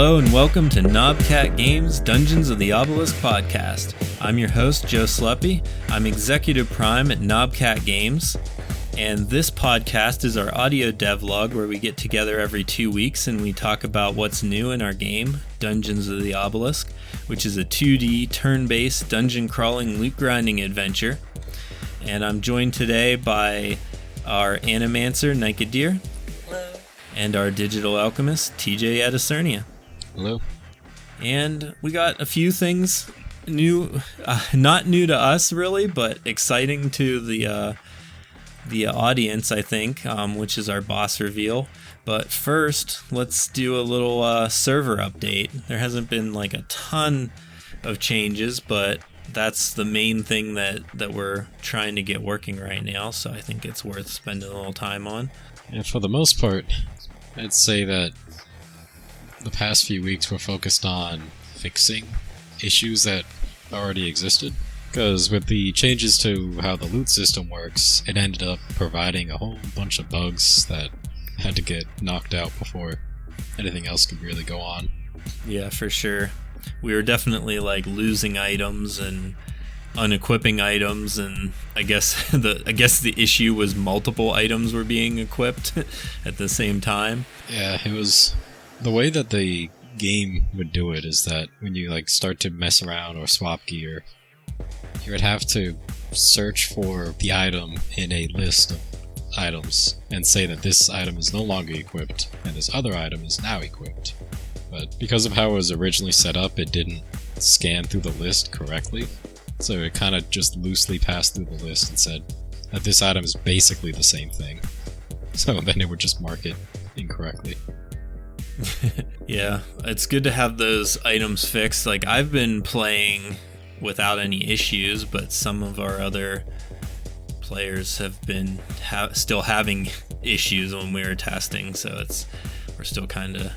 Hello and welcome to Knobcat Games Dungeons of the Obelisk podcast. I'm your host, Joe Sleppy. I'm Executive Prime at Knobcat Games, and this podcast is our audio devlog where we get together every 2 weeks and we talk about what's new in our game, Dungeons of the Obelisk, which is a 2D turn-based dungeon crawling loot grinding adventure. And I'm joined today by our Animancer, Nyka. Hello. And our digital alchemist, TJ Adicernia. Hello. And we got a few things new, not new to us really, but exciting to the audience, I think, which is our boss reveal. But first, let's do a little server update. There hasn't been like a ton of changes, but that's the main thing that we're trying to get working right now, so I think it's worth spending a little time on. And for the most part, I'd say that the past few weeks were focused on fixing issues that already existed. Because with the changes to how the loot system works, it ended up providing a whole bunch of bugs that had to get knocked out before anything else could really go on. Yeah, for sure. We were definitely like losing items and unequipping items, and I guess the issue was multiple items were being equipped at the same time. Yeah, it was the way that the game would do it is that when you like start to mess around or swap gear, you would have to search for the item in a list of items and say that this item is no longer equipped and this other item is now equipped. But because of how it was originally set up, it didn't scan through the list correctly. So it kind of just loosely passed through the list and said that this item is basically the same thing. So then it would just mark it incorrectly. Yeah, it's good to have those items fixed. Like, I've been playing without any issues, but some of our other players have been still having issues when we were testing, so we're still kind of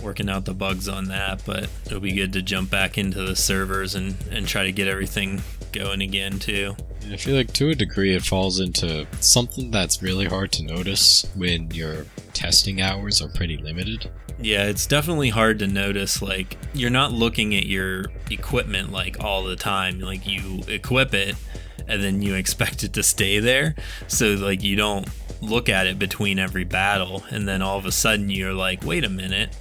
working out the bugs on that, but it'll be good to jump back into the servers and try to get everything going again too. I feel like to a degree it falls into something that's really hard to notice when your testing hours are pretty limited. Yeah, it's definitely hard to notice. Like, you're not looking at your equipment like all the time. Like, you equip it and then you expect it to stay there, so like you don't look at it between every battle, and then all of a sudden you're like, wait a minute,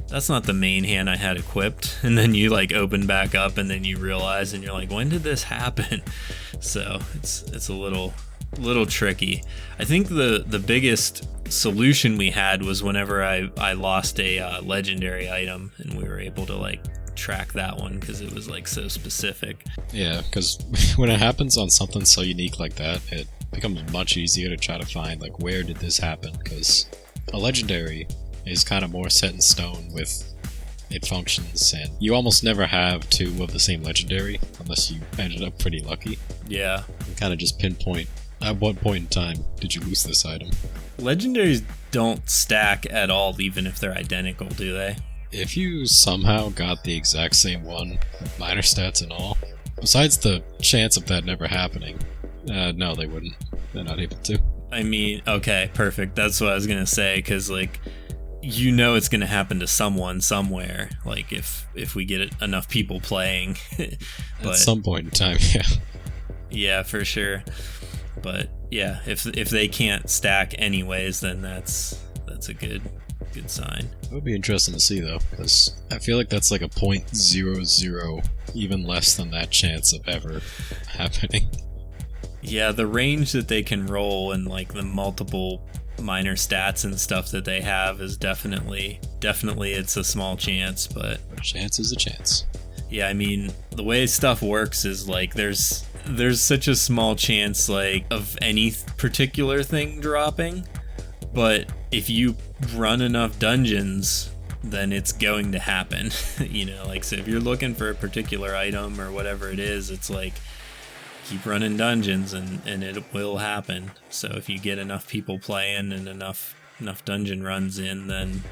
that's not the main hand I had equipped, and then you like open back up and then you realize and you're like, when did this happen? So it's a little tricky. I think the biggest solution we had was whenever I lost a legendary item and we were able to like track that one because it was like so specific. Yeah, because when it happens on something so unique like that, it becomes much easier to try to find like where did this happen, because a legendary is kind of more set in stone with it functions, and you almost never have two of the same legendary unless you ended up pretty lucky. Yeah. You kind of just pinpoint at what point in time did you lose this item. Legendaries don't stack at all, even if they're identical, do they? If you somehow got the exact same one, with minor stats and all, besides the chance of that never happening, no, they wouldn't. They're not able to. I mean, okay, perfect. That's what I was gonna say, because like, you know it's gonna happen to someone somewhere. Like if we get enough people playing, but, at some point in time, yeah. Yeah, for sure. But yeah, if they can't stack anyways, then that's a good sign. It would be interesting to see though, because I feel like that's like a 0.00, even less than that chance of ever happening. Yeah, the range that they can roll and like the multiple minor stats and stuff that they have is definitely it's a small chance, but a chance is a chance. Yeah, I mean, the way stuff works is like there's such a small chance like of any particular thing dropping, but if you run enough dungeons, then it's going to happen. You know, like, so if you're looking for a particular item or whatever it is, it's like keep running dungeons and it will happen. So if you get enough people playing and enough dungeon runs in, then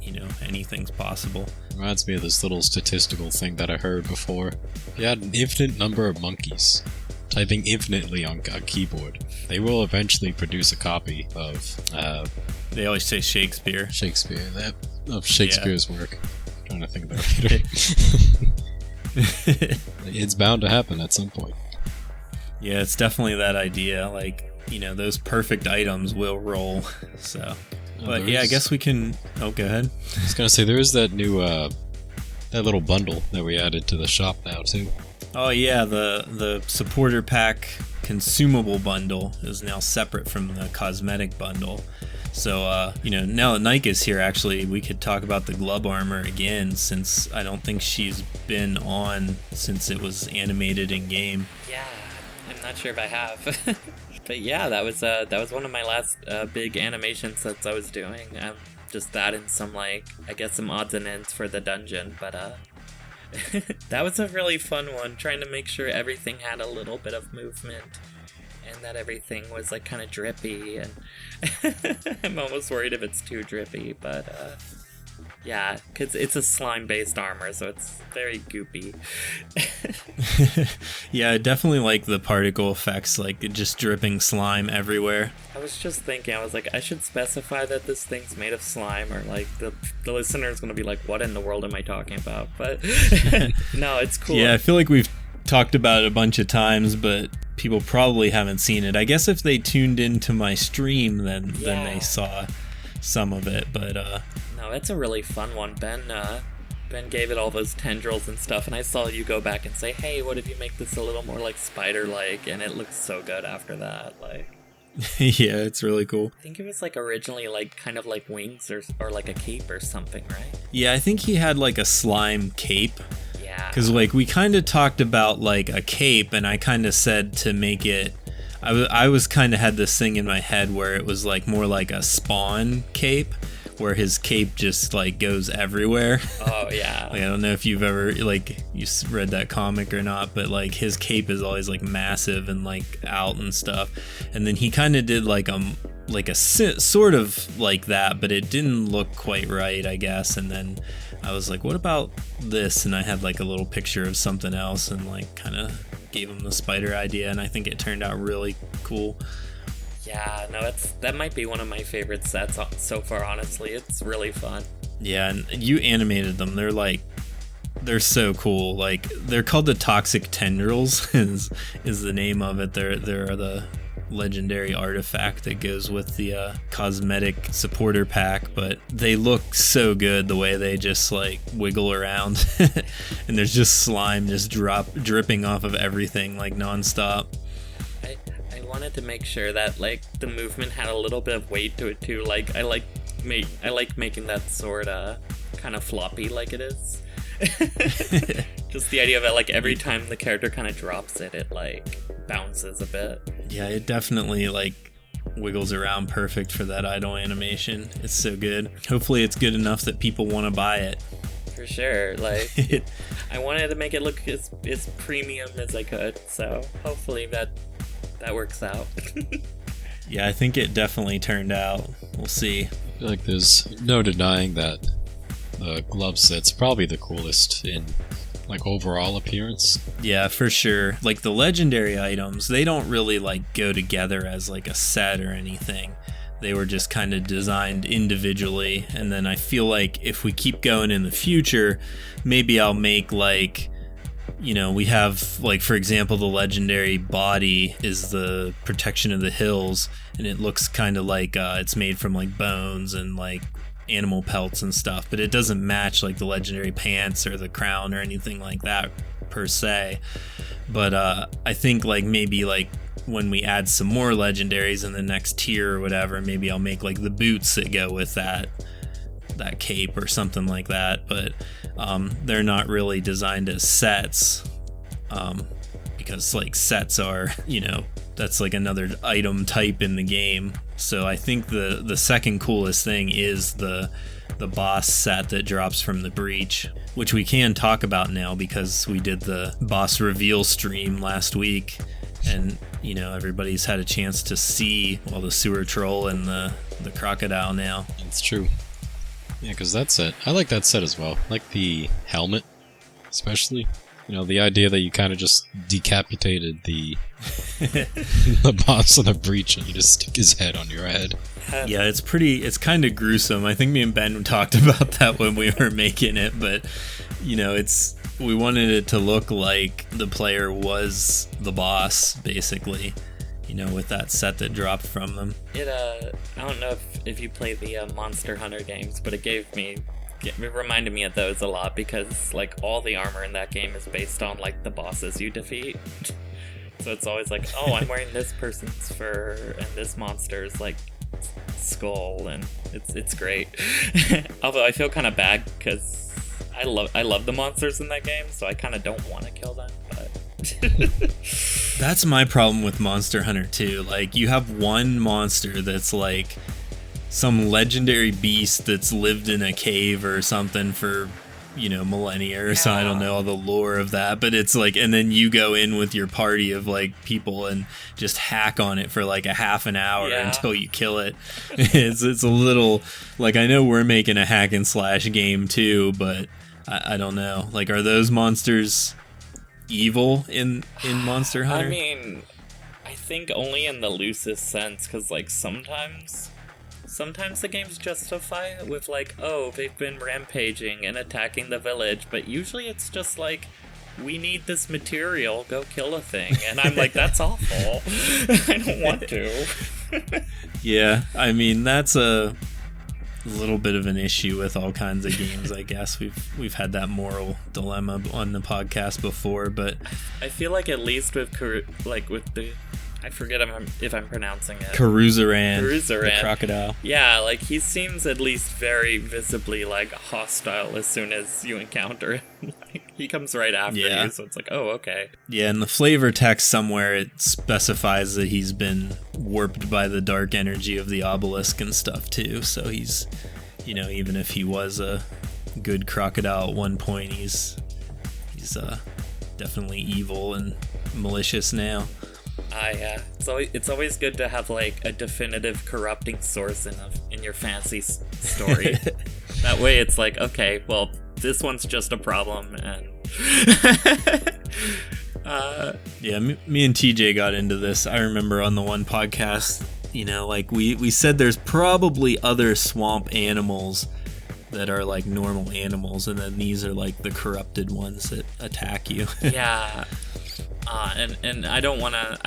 you know, anything's possible. Reminds me of this little statistical thing that I heard before. If you had an infinite number of monkeys typing infinitely on a keyboard, they will eventually produce a copy of they always say Shakespeare. Shakespeare. of Shakespeare's work. I'm trying to think of that later. It's bound to happen at some point. Yeah, it's definitely that idea. Like, those perfect items will roll. So, but yeah, I guess we can. Oh, go ahead. I was gonna say there is that new that little bundle that we added to the shop now too. Oh yeah, the supporter pack consumable bundle is now separate from the cosmetic bundle. So now that Nyka's here, actually, we could talk about the glove armor again, since I don't think she's been on since it was animated in game. Yeah, I'm not sure if I have. But yeah, that was one of my last big animation sets I was doing. Just that and some some odds and ends for the dungeon, but that was a really fun one, trying to make sure everything had a little bit of movement and that everything was kind of drippy, and I'm almost worried if it's too drippy, but yeah, because it's a slime-based armor, so it's very goopy. Yeah, I definitely like the particle effects, just dripping slime everywhere. I was just thinking, I should specify that this thing's made of slime, or the listener's gonna be like, what in the world am I talking about? But no, it's cool. Yeah, I feel like we've talked about it a bunch of times, but people probably haven't seen it. I guess if they tuned into my stream, then they saw some of it, but no, it's a really fun one. Ben gave it all those tendrils and stuff, and I saw you go back and say, hey, what if you make this a little more spider-like, and it looks so good after that. Yeah, it's really cool. I think it was originally kind of wings or a cape or something, right? Yeah, I think he had a slime cape. Yeah. Because we kind of talked about a cape, and I kind of said to make it, I was kind of had this thing in my head where it was more like a Spawn cape, where his cape just goes everywhere. Oh yeah. I don't know if you've ever you read that comic or not, but his cape is always massive and out and stuff. And then he kind of did a sort of like that, but it didn't look quite right, I guess. And then I was like, what about this? And I had a little picture of something else, and kind of gave him the spider idea, and I think it turned out really cool. Yeah, no, that might be one of my favorite sets so far, honestly. It's really fun. Yeah, and you animated them. They're so cool. They're called the Toxic Tendrils is the name of it. They're the legendary artifact that goes with the cosmetic supporter pack, but they look so good the way they just wiggle around. And there's just slime just dripping off of everything nonstop. I wanted to make sure that the movement had a little bit of weight to it too. I like making that sword kind of floppy like it is. Just the idea of it, every time the character kind of drops it, it bounces a bit. Yeah, it definitely wiggles around perfect for that idle animation. It's so good. Hopefully it's good enough that people want to buy it. For sure. I wanted to make it look as premium as I could, so hopefully that works out. Yeah, I think it definitely turned out. We'll see. I feel there's no denying that the glove set's probably the coolest in overall appearance. Yeah, for sure. The legendary items, they don't really go together as a set or anything. They were just kind of designed individually, and then I feel if we keep going in the future, maybe I'll make we have for example, the legendary body is the protection of the hills, and it looks kind of it's made from bones and animal pelts and stuff, but it doesn't match the legendary pants or the crown or anything like that per se. But I think maybe when we add some more legendaries in the next tier or whatever, maybe I'll make the boots that go with that cape or something like that. But they're not really designed as sets, because sets are, that's another item type in the game. So I think the second coolest thing is the boss set that drops from the breach, which we can talk about now because we did the boss reveal stream last week, and everybody's had a chance to see the sewer troll and the crocodile now. It's true. Yeah, because that set, I like that set as well. The helmet, especially. The idea that you kind of just decapitated the the boss on the breach and you just stick his head on your head. Yeah, it's kind of gruesome. I think me and Ben talked about that when we were making it, but we wanted it to look like the player was the boss, basically, with that set that dropped from them. I don't know if you play the Monster Hunter games, but it reminded me of those a lot because like all the armor in that game is based on like the bosses you defeat. So it's always like, oh, I'm wearing this person's fur and this monster's like skull, and it's great. Although I feel kind of bad because I love the monsters in that game, so I kind of don't want to kill them. But that's my problem with Monster Hunter 2. Like, you have one monster that's like some legendary beast that's lived in a cave or something for millennia or so. I don't know all the lore of that, but it's like, and then you go in with your party of like people and just hack on it for like a half an hour until you kill it. It's a little like, I know we're making a hack and slash game too, but I don't know. Like, are those monsters evil in Monster Hunter? I mean, I think only in the loosest sense, because like sometimes the games justify it with like, oh, they've been rampaging and attacking the village, but usually it's just like, we need this material, go kill a thing. And I'm like, that's awful. I don't want to. Yeah, I mean, that's a little bit of an issue with all kinds of games, I guess. We've had that moral dilemma on the podcast before, but I feel like at least with the, I forget if I'm pronouncing it. Karuzaran, the crocodile. Yeah, like he seems at least very visibly like hostile as soon as you encounter him. Like, he comes right after you, so it's like, oh, okay. Yeah, in the flavor text somewhere it specifies that he's been warped by the dark energy of the obelisk and stuff too. So he's, even if he was a good crocodile at one point, he's definitely evil and malicious now. Yeah. It's always good to have like a definitive corrupting source in your fantasy story. That way it's like, okay, well, this one's just a problem, and yeah, me and TJ got into this. I remember on the one podcast, like we said there's probably other swamp animals that are like normal animals, and then these are like the corrupted ones that attack you. Yeah. And I don't wanna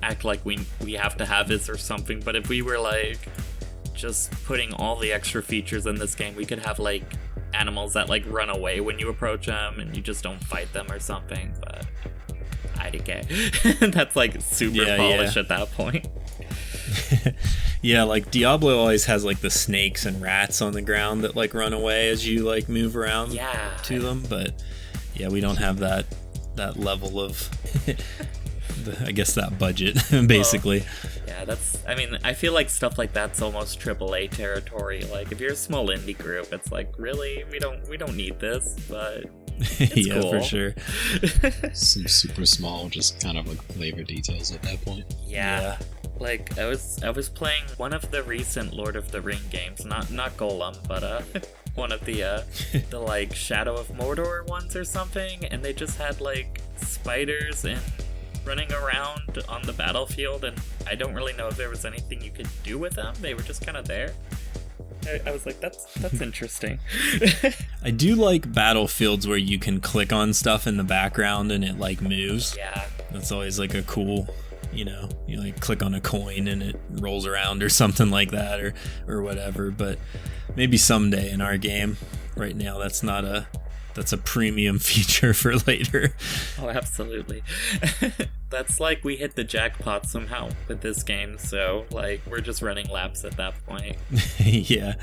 act like we have to have this or something, but if we were like just putting all the extra features in this game, we could have like animals that like run away when you approach them and you just don't fight them or something. But IDK. That's like super polished at that point. Yeah, like Diablo always has like the snakes and rats on the ground that like run away as you like move around to them, but yeah, we don't have that level of I guess that budget basically. Well, yeah, I feel like stuff like that's almost AAA territory. Like if you're a small indie group, it's like, really, we don't need this, but it's yeah, cool. For sure. Some super small, just kind of like flavor details at that point. Yeah. Like I was playing one of the recent Lord of the Ring games, not Golem, but one of the like Shadow of Mordor ones or something, and they just had like spiders and running around on the battlefield, and I don't really know if there was anything you could do with them. They were just kind of there. I was like, that's interesting. I do like battlefields where you can click on stuff in the background and it like moves. Yeah. That's always like a cool, you like click on a coin and it rolls around or something like that or whatever. But maybe someday in our game. Right now, that's a premium feature for later. Oh, absolutely. That's like we hit the jackpot somehow with this game, so like we're just running laps at that point. Yeah.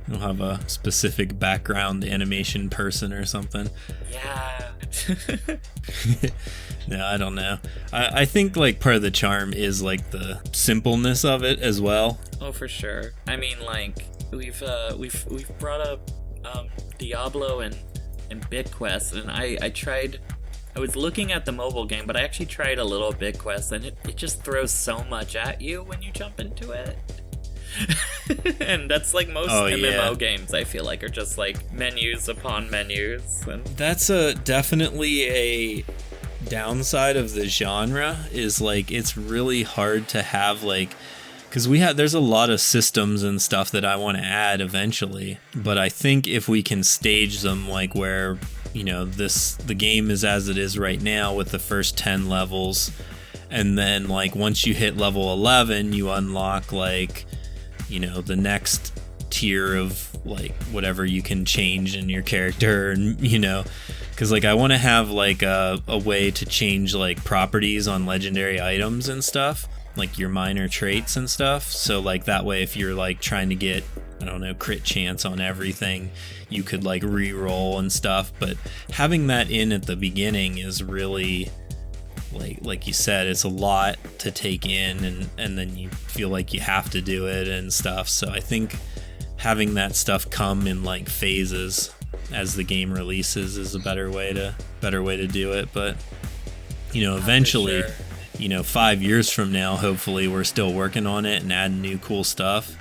We'll have a specific background animation person or something. Yeah. No, I don't know. I think like part of the charm is like the simpleness of it as well. Oh, for sure. I mean, like we've brought up Diablo and BitQuest, and I was looking at the mobile game, but I actually tried a little BitQuest, and it just throws so much at you when you jump into it. And that's like most Oh, MMO yeah. games, I feel like, are just like menus upon menus. And That's definitely a downside of the genre, is like it's really hard to have like, because there's a lot of systems and stuff that I want to add eventually, but I think if we can stage them like where, the game is as it is right now with the first 10 levels, and then like once you hit level 11 you unlock like, the next tier of like whatever you can change in your character, and because like I want to have like a way to change like properties on legendary items and stuff, like your minor traits and stuff. So like that way, if you're like trying to get, I don't know, crit chance on everything, you could like re-roll and stuff. But having that in at the beginning is really, like you said, it's a lot to take in, and then you feel like you have to do it and stuff. So I think having that stuff come in like phases as the game releases is a better way to do it. But eventually, sure. 5 years from now, hopefully we're still working on it and adding new cool stuff,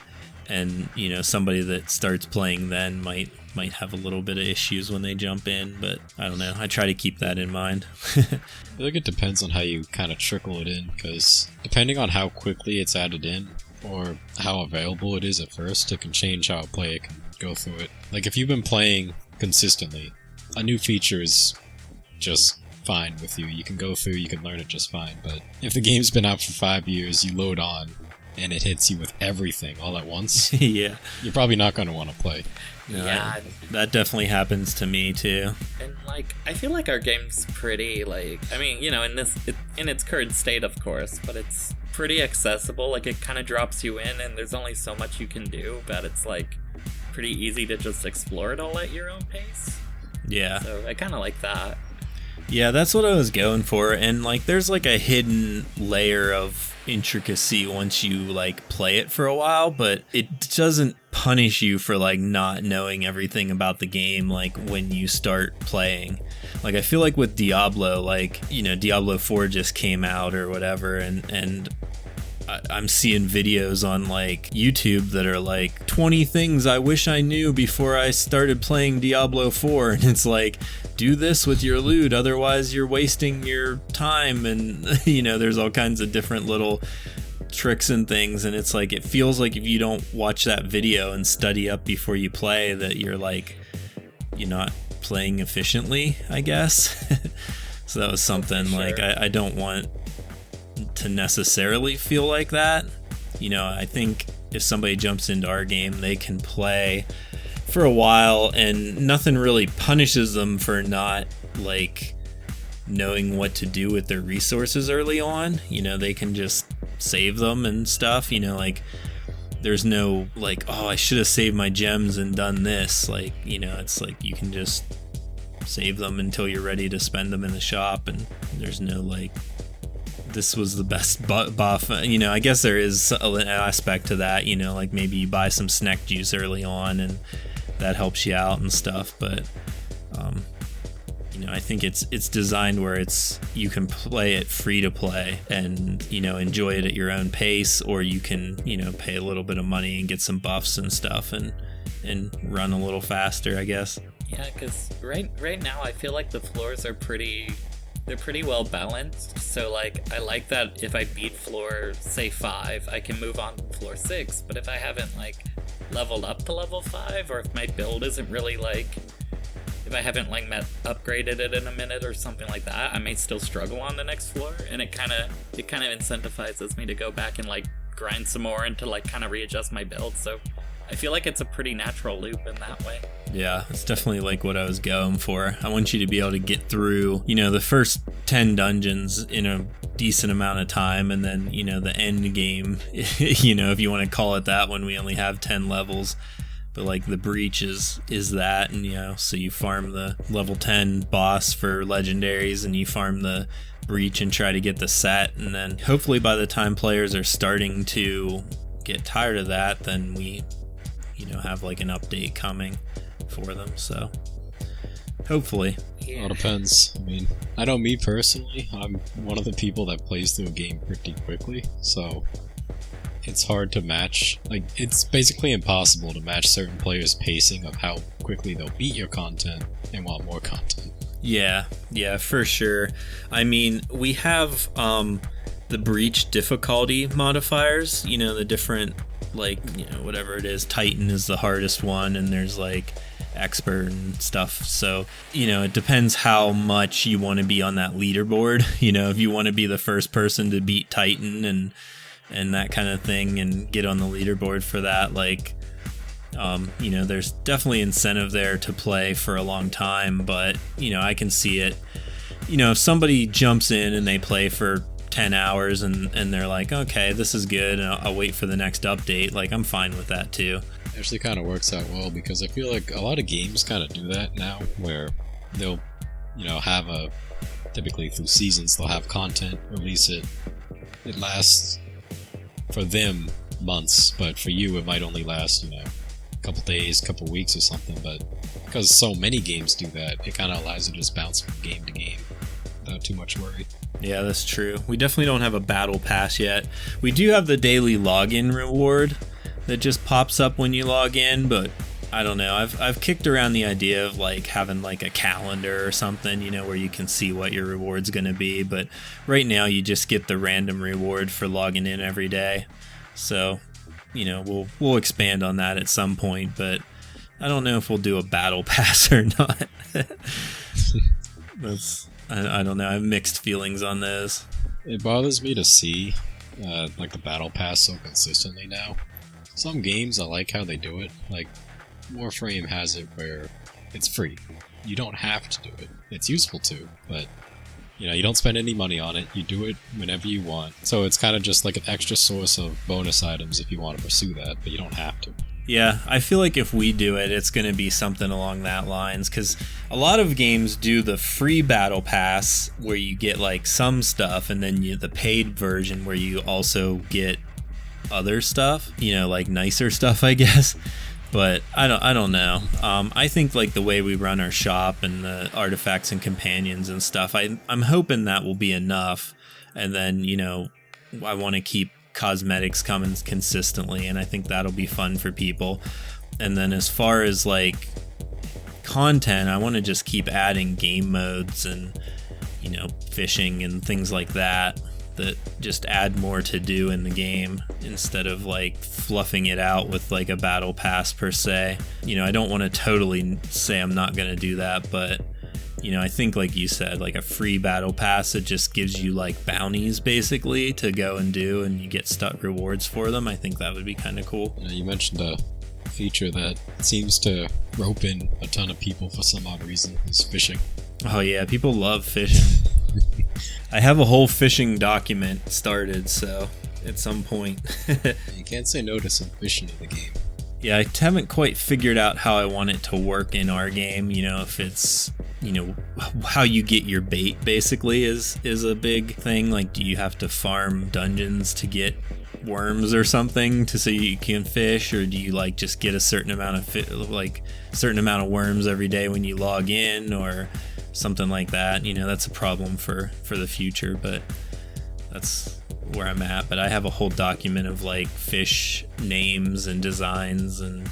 and somebody that starts playing then might have a little bit of issues when they jump in, but I don't know, I try to keep that in mind. I think it depends on how you kind of trickle it in, because depending on how quickly it's added in or how available it is at first, it can change how a player can go through it. Like if you've been playing consistently, a new feature is just fine with you. You can go through, you can learn it just fine. But if the game's been out for 5 years, you load on and it hits you with everything all at once, yeah, you're probably not going to want to play. Yeah. That definitely happens to me too. And like, I feel like our game's pretty like, I mean, in its current state, of course, but it's pretty accessible. Like it kind of drops you in, and there's only so much you can do, but it's like pretty easy to just explore it all at your own pace. Yeah. So I kind of like that. Yeah, that's what I was going for. And like there's like a hidden layer of intricacy once you like play it for a while, but it doesn't punish you for like not knowing everything about the game like when you start playing. Like I feel like with Diablo, like Diablo 4 just came out or whatever, and I'm seeing videos on like YouTube that are like 20 things I wish I knew before I started playing Diablo 4, and it's like, do this with your loot, otherwise you're wasting your time, and there's all kinds of different little tricks and things, and it's like, it feels like if you don't watch that video and study up before you play, that you're not playing efficiently, I guess. So that was something like I don't want to necessarily feel like that. I think if somebody jumps into our game, they can play for a while and nothing really punishes them for not like knowing what to do with their resources early on. They can just save them and stuff. Like there's no like, oh, I should have saved my gems and done this. Like, it's like you can just save them until you're ready to spend them in the shop, and there's no like, this was the best buff. I guess there is an aspect to that, like maybe you buy some snack juice early on and that helps you out and stuff, but I think it's designed where you can play it free to play and enjoy it at your own pace, or you can pay a little bit of money and get some buffs and stuff and run a little faster, I guess. Yeah, because right now I feel like the floors are pretty well balanced. So like I like that if I beat floor say 5, I can move on to floor 6, but if I haven't like leveled up to level 5, or if my build isn't really like, if I haven't like upgraded it in a minute or something like that, I may still struggle on the next floor, and it kind of incentivizes me to go back and like grind some more and to like kind of readjust my build. So I feel like it's a pretty natural loop in that way. Yeah, it's definitely like what I was going for. I want you to be able to get through, the first 10 dungeons in a decent amount of time, and then, the end game, if you want to call it that, when we only have 10 levels. But like the breach is that, and so you farm the level 10 boss for legendaries, and you farm the breach and try to get the set, and then hopefully by the time players are starting to get tired of that, then we have like an update coming for them. So hopefully. Yeah. It all depends. I mean, I know me personally, I'm one of the people that plays through a game pretty quickly, so it's hard to match. Like, it's basically impossible to match certain players' pacing of how quickly they'll beat your content and want more content. Yeah, for sure. I mean, we have the breach difficulty modifiers, the different, whatever it is. Titan is the hardest one, and there's expert and stuff. So, it depends how much you want to be on that leaderboard. If you want to be the first person to beat Titan and that kind of thing and get on the leaderboard for that, there's definitely incentive there to play for a long time, but, I can see it. If somebody jumps in and they play for 10 hours and they're like, okay, this is good, and I'll wait for the next update, I'm fine with that too. Actually kind of works out well, because I feel like a lot of games kind of do that now, where they'll, have typically through seasons, they'll have content, release it. It lasts for them months, but for you it might only last, a couple days, couple weeks or something. But because so many games do that, it kind of allows you to just bounce from game to game without too much worry. Yeah, that's true. We definitely don't have a battle pass yet. We do have the daily login reward that just pops up when you log in, but I don't know. I've kicked around the idea of having a calendar or something, where you can see what your reward's going to be. But right now you just get the random reward for logging in every day. So, we'll expand on that at some point, but I don't know if we'll do a battle pass or not. I don't know. I have mixed feelings on those. It bothers me to see the battle pass so consistently now. Some games I like how they do it. Warframe has it where it's free. You don't have to do it. It's useful to, but you don't spend any money on it. You do it whenever you want. So it's kind of just an extra source of bonus items if you want to pursue that, but you don't have to. Yeah, I feel like if we do it, it's going to be something along that lines, because a lot of games do the free battle pass where you get some stuff, and then the paid version where you also get other stuff, nicer stuff, I guess. But I don't know. I think the way we run our shop and the artifacts and companions and stuff, I'm hoping that will be enough. And then, I want to keep cosmetics coming consistently, and I think that'll be fun for people. And then as far as content, I want to just keep adding game modes and, fishing and things like that just add more to do in the game instead of fluffing it out with a battle pass per se. I don't want to totally say I'm not going to do that, but I think you said, a free battle pass that just gives you bounties basically to go and do, and you get stuck rewards for them. I think that would be kind of cool. You mentioned a feature that seems to rope in a ton of people for some odd reason, is fishing. Oh yeah, people love fishing. I have a whole fishing document started, so at some point. You can't say no to some fishing in the game. Yeah, I haven't quite figured out how I want it to work in our game. If it's, how you get your bait basically is a big thing. Do you have to farm dungeons to get worms or something so you can fish, or do you just get a certain amount of certain amount of worms every day when you log in, or something like that? That's a problem for the future, but that's where I'm at. But I have a whole document of fish names and designs and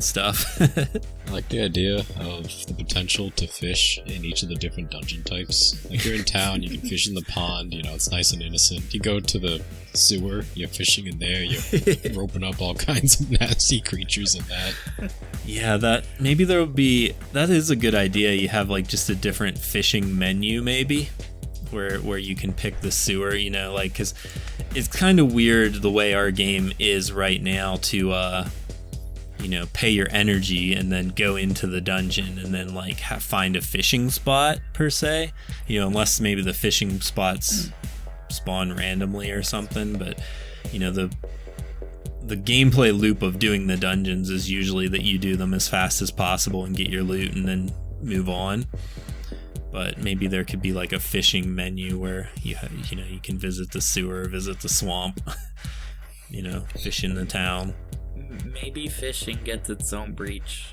stuff. I like the idea of the potential to fish in each of the different dungeon types. You're in town, you can fish in the pond, it's nice and innocent. You go to the sewer, you're fishing in there, you're roping up all kinds of nasty creatures in that. Yeah, that is a good idea. You have just a different fishing menu maybe, where you can pick the sewer, because it's kind of weird the way our game is right now to pay your energy and then go into the dungeon and then find a fishing spot per se, unless maybe the fishing spots spawn randomly or something. But the gameplay loop of doing the dungeons is usually that you do them as fast as possible and get your loot and then move on. But maybe there could be a fishing menu where you can visit the sewer, visit the swamp, fish in the town. Maybe fishing gets its own breach.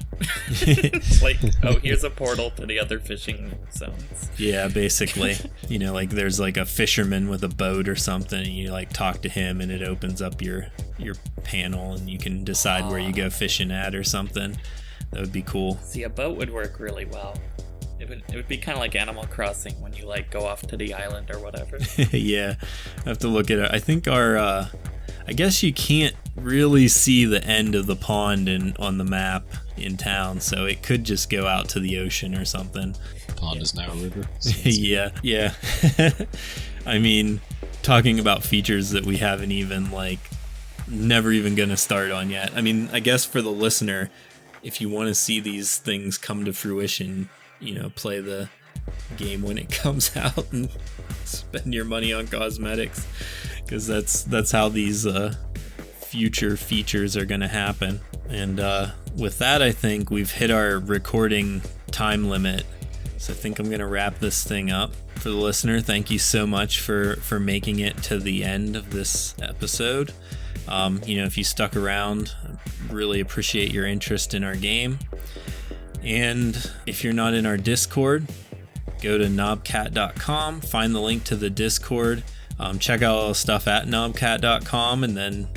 Here's a portal to the other fishing zones. Yeah, basically. There's a fisherman with a boat or something, and you talk to him and it opens up your your panel, and you can decide where you go fishing at or something. That would be cool. See, a boat would work really well. It would be kind of like Animal Crossing when you like go off to the island or whatever. Yeah, I have to look at it. I think our I guess you can't really see the end of the pond on the map in town, so it could just go out to the ocean or something. Pond is now a river. Yeah. I mean, talking about features that we haven't even never even gonna start on yet. I mean, I guess for the listener, if you want to see these things come to fruition, play the game when it comes out and spend your money on cosmetics, because that's how these future features are going to happen. And with that, I think we've hit our recording time limit, so I think I'm going to wrap this thing up. For the listener, thank you so much for making it to the end of this episode. If you stuck around, I really appreciate your interest in our game. And if you're not in our Discord, go to knobcat.com, find the link to the Discord, check out all the stuff at knobcat.com, and then,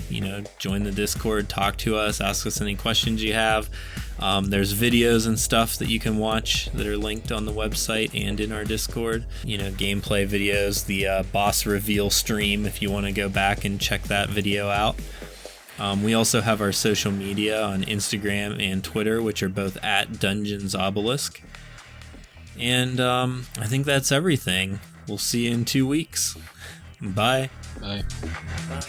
join the Discord, talk to us, ask us any questions you have. There's videos and stuff that you can watch that are linked on the website and in our Discord. Gameplay videos, the boss reveal stream, if you want to go back and check that video out. We also have our social media on Instagram and Twitter, which are both at Dungeons Obelisk. And I think that's everything. We'll see you in 2 weeks. Bye. Bye. Bye.